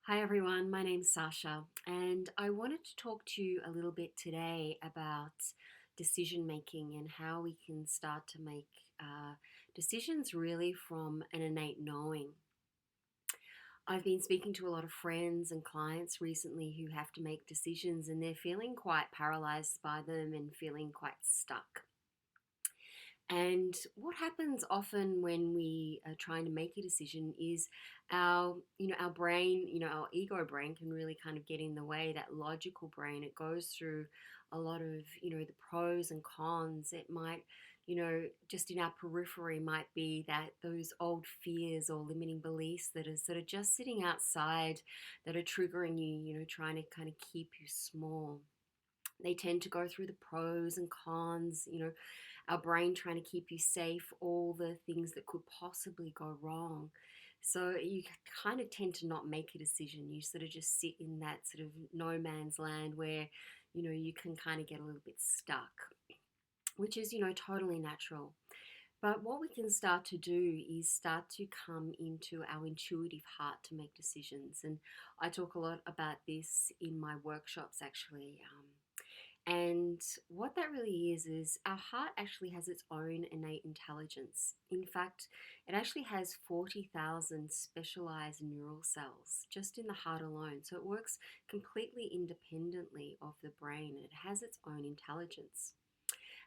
Hi everyone, my name's Sasha, and I wanted to talk to you a little bit today about decision making and how we can start to make decisions really from an innate knowing. I've been speaking to a lot of friends and clients recently who have to make decisions and they're feeling quite paralyzed by them and feeling quite stuck. And what happens often when we are trying to make a decision is our brain, our ego brain can really kind of get in the way. That logical brain, it goes through a lot of, the pros and cons. It might, just in our periphery might be that those old fears or limiting beliefs that are sort of just sitting outside that are triggering you, trying to kind of keep you small. They tend to go through the pros and cons, our brain trying to keep you safe, all the things that could possibly go wrong. So you kind of tend to not make a decision. You sort of just sit in that sort of no man's land where, you can kind of get a little bit stuck, which is, totally natural. But what we can start to do is start to come into our intuitive heart to make decisions. And I talk a lot about this in my workshops actually. And what that really is our heart actually has its own innate intelligence. In fact, it actually has 40,000 specialized neural cells just in the heart alone. So it works completely independently of the brain. It has its own intelligence.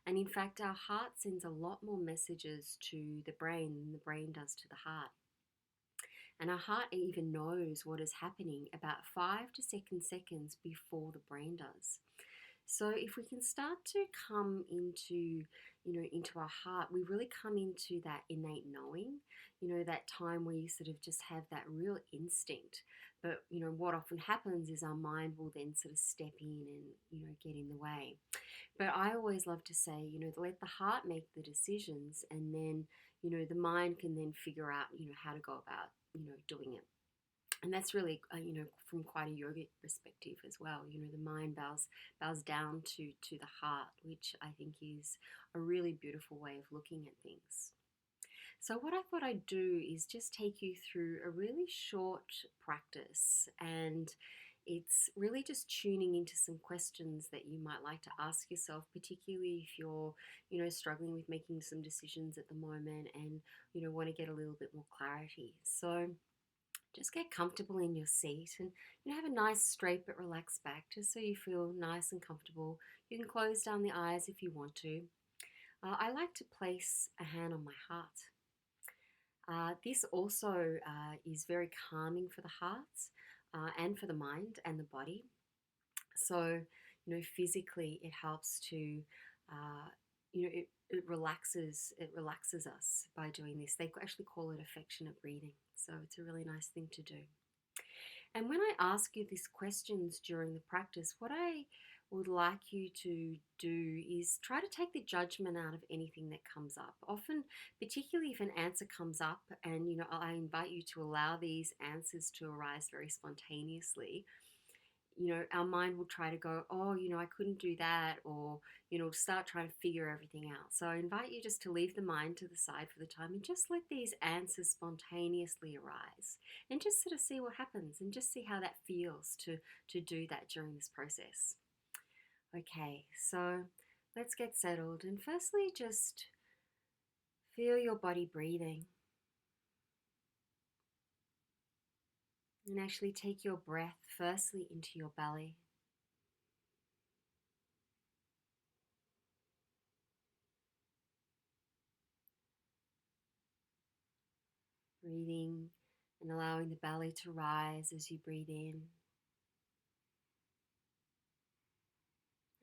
And in fact, our heart sends a lot more messages to the brain than the brain does to the heart. And our heart even knows what is happening about 5 to 7 seconds before the brain does. So if we can start to come into our heart, we really come into that innate knowing, that time where you sort of just have that real instinct. But, what often happens is our mind will then sort of step in and, get in the way. But I always love to say, let the heart make the decisions and then, the mind can then figure out, how to go about, doing it. And that's really, from quite a yogic perspective as well. The mind bows down to the heart, which I think is a really beautiful way of looking at things. So what I thought I'd do is just take you through a really short practice, and it's really just tuning into some questions that you might like to ask yourself, particularly if you're, struggling with making some decisions at the moment and, want to get a little bit more clarity. So just get comfortable in your seat and have a nice straight but relaxed back just so you feel nice and comfortable. You can close down the eyes if you want to. I like to place a hand on my heart. This also is very calming for the heart and for the mind and the body. So, physically it helps to, it relaxes us by doing this. They actually call it affectionate breathing. So it's a really nice thing to do. And when I ask you these questions during the practice, what I would like you to do is try to take the judgment out of anything that comes up. Often, particularly if an answer comes up, and I invite you to allow these answers to arise very spontaneously. Our mind will try to go, oh, I couldn't do that, or, start trying to figure everything out. So I invite you just to leave the mind to the side for the time and just let these answers spontaneously arise and just sort of see what happens and just see how that feels to do that during this process. Okay, so let's get settled. And firstly, just feel your body breathing. And actually take your breath firstly into your belly. Breathing and allowing the belly to rise as you breathe in.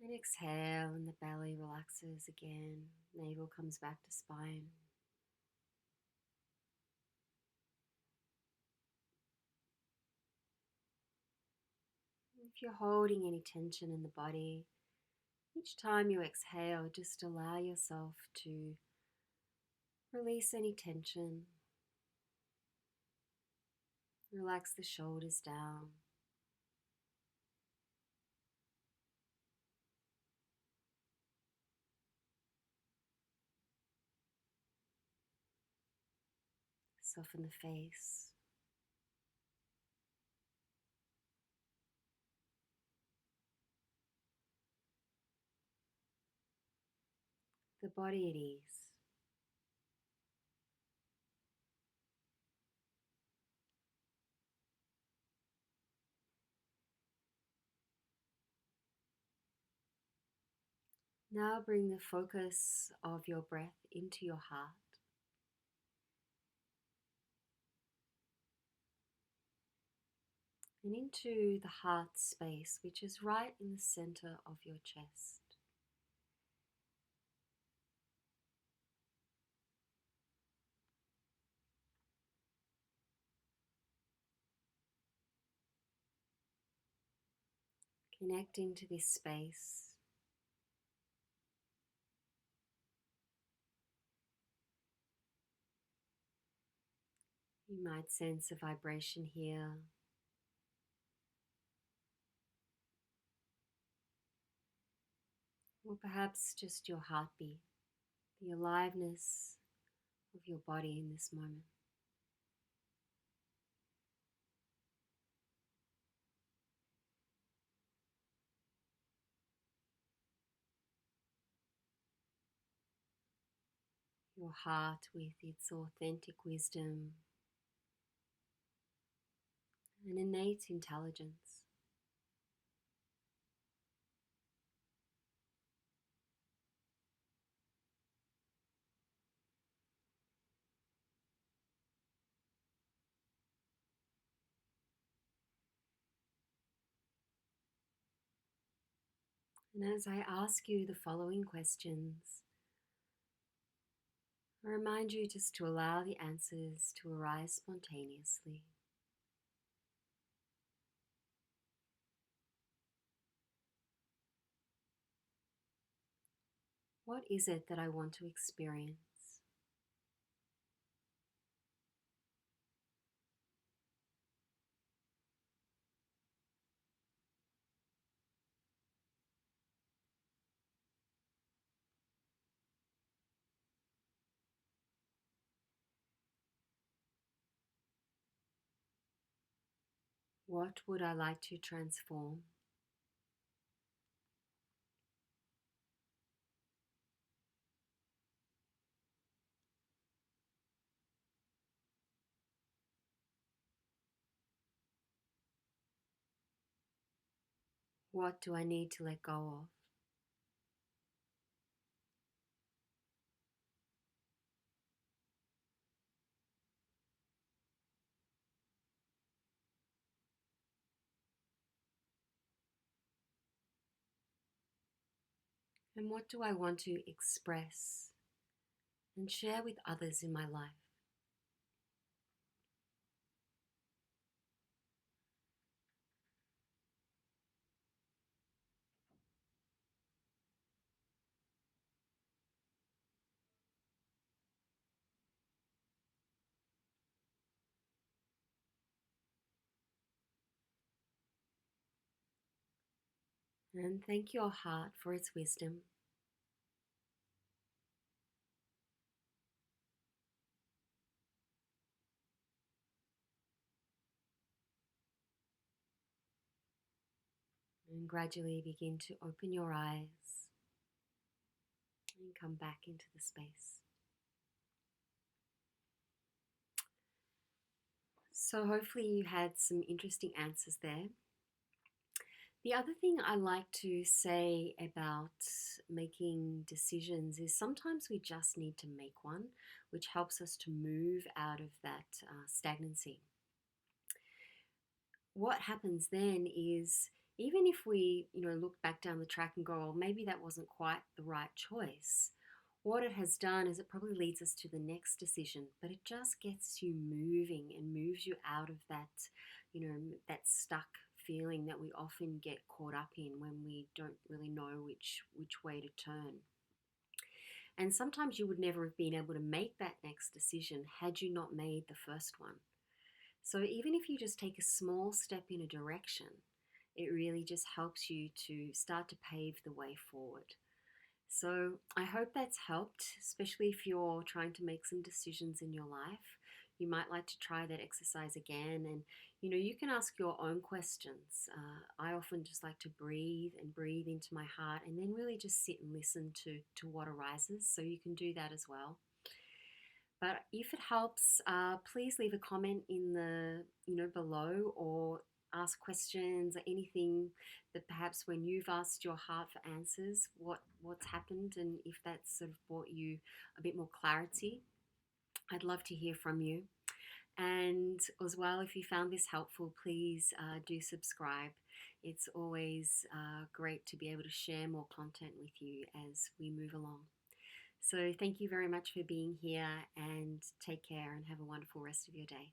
And exhale, and the belly relaxes again. Navel comes back to spine. If you're holding any tension in the body, each time you exhale, just allow yourself to release any tension. Relax the shoulders down. Soften the face. the body at ease. Now bring the focus of your breath into your heart and into the heart space, which is right in the center of your chest. Connecting to this space, you might sense a vibration here, or perhaps just your heartbeat, the aliveness of your body in this moment. Your heart with its authentic wisdom and innate intelligence. And as I ask you the following questions, I remind you just to allow the answers to arise spontaneously. What is it that I want to experience? What would I like to transform? What do I need to let go of? And what do I want to express and share with others in my life? And thank your heart for its wisdom. And gradually begin to open your eyes and come back into the space. So hopefully you had some interesting answers there. The other thing I like to say about making decisions is sometimes we just need to make one, which helps us to move out of that stagnancy. What happens then is even if we, look back down the track and go, oh, maybe that wasn't quite the right choice. What it has done is it probably leads us to the next decision, but it just gets you moving and moves you out of that, that stuck feeling that we often get caught up in when we don't really know which way to turn. And sometimes you would never have been able to make that next decision had you not made the first one. So even if you just take a small step in a direction, it really just helps you to start to pave the way forward. So I hope that's helped, especially if you're trying to make some decisions in your life. you might like to try that exercise again. And you can ask your own questions. I often just like to breathe and breathe into my heart, and then really just sit and listen to what arises. So you can do that as well. But if it helps, please leave a comment in the below, or ask questions or anything that perhaps when you've asked your heart for answers, what's happened, and if that's sort of brought you a bit more clarity. I'd love to hear from you. And as well, if you found this helpful, please do subscribe. It's always great to be able to share more content with you as we move along. So thank you very much for being here, and take care and have a wonderful rest of your day.